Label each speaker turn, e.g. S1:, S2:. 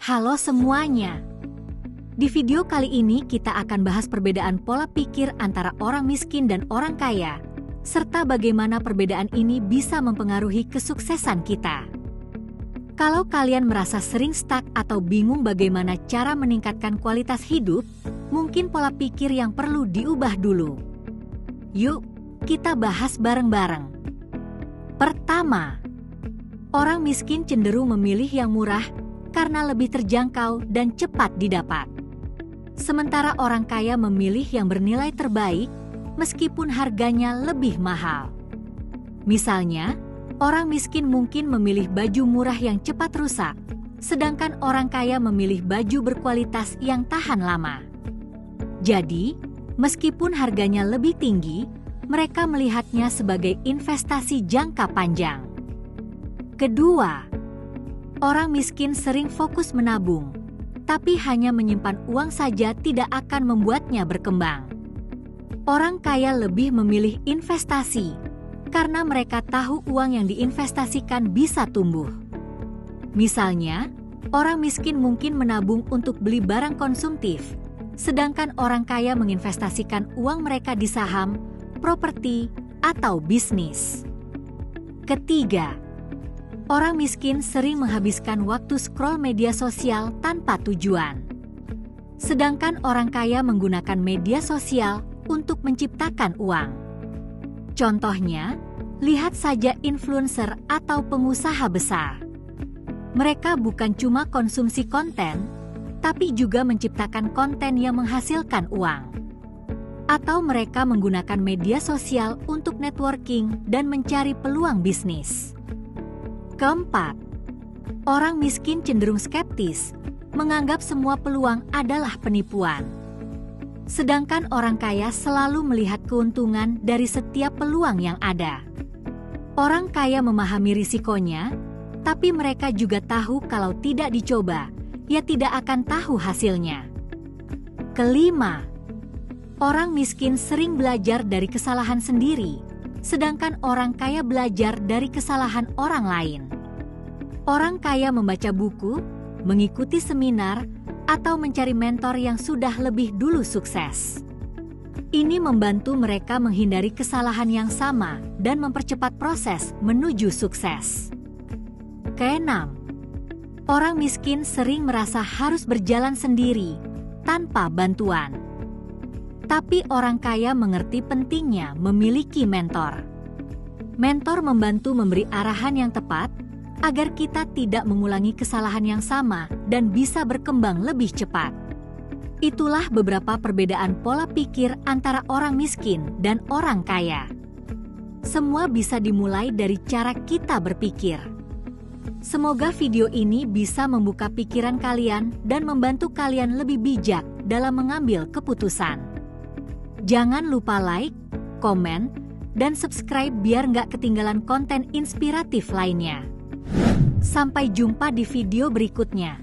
S1: Halo semuanya. Di video kali ini kita akan bahas perbedaan pola pikir antara orang miskin dan orang kaya, serta bagaimana perbedaan ini bisa mempengaruhi kesuksesan kita. Kalau kalian merasa sering stuck atau bingung bagaimana cara meningkatkan kualitas hidup, mungkin pola pikir yang perlu diubah dulu. Yuk, kita bahas bareng-bareng. Pertama, orang miskin cenderung memilih yang murah karena lebih terjangkau dan cepat didapat. Sementara orang kaya memilih yang bernilai terbaik meskipun harganya lebih mahal. Misalnya, orang miskin mungkin memilih baju murah yang cepat rusak, sedangkan orang kaya memilih baju berkualitas yang tahan lama. Jadi, meskipun harganya lebih tinggi, mereka melihatnya sebagai investasi jangka panjang. Kedua, orang miskin sering fokus menabung, tapi hanya menyimpan uang saja tidak akan membuatnya berkembang. Orang kaya lebih memilih investasi, karena mereka tahu uang yang diinvestasikan bisa tumbuh. Misalnya, orang miskin mungkin menabung untuk beli barang konsumtif, sedangkan orang kaya menginvestasikan uang mereka di saham, properti, atau bisnis. Ketiga, orang miskin sering menghabiskan waktu scroll media sosial tanpa tujuan. Sedangkan orang kaya menggunakan media sosial untuk menciptakan uang. Contohnya, lihat saja influencer atau pengusaha besar. Mereka bukan cuma konsumsi konten, tapi juga menciptakan konten yang menghasilkan uang. Atau mereka menggunakan media sosial untuk networking dan mencari peluang bisnis. Keempat, orang miskin cenderung skeptis, menganggap semua peluang adalah penipuan. Sedangkan orang kaya selalu melihat keuntungan dari setiap peluang yang ada. Orang kaya memahami risikonya, tapi mereka juga tahu kalau tidak dicoba, ya tidak akan tahu hasilnya. Kelima, orang miskin sering belajar dari kesalahan sendiri, sedangkan orang kaya belajar dari kesalahan orang lain. Orang kaya membaca buku, mengikuti seminar, atau mencari mentor yang sudah lebih dulu sukses. Ini membantu mereka menghindari kesalahan yang sama dan mempercepat proses menuju sukses. Keenam, orang miskin sering merasa harus berjalan sendiri, tanpa bantuan. Tapi orang kaya mengerti pentingnya memiliki mentor. Mentor membantu memberi arahan yang tepat, agar kita tidak mengulangi kesalahan yang sama dan bisa berkembang lebih cepat. Itulah beberapa perbedaan pola pikir antara orang miskin dan orang kaya. Semua bisa dimulai dari cara kita berpikir. Semoga video ini bisa membuka pikiran kalian dan membantu kalian lebih bijak dalam mengambil keputusan. Jangan lupa like, komen, dan subscribe biar nggak ketinggalan konten inspiratif lainnya. Sampai jumpa di video berikutnya.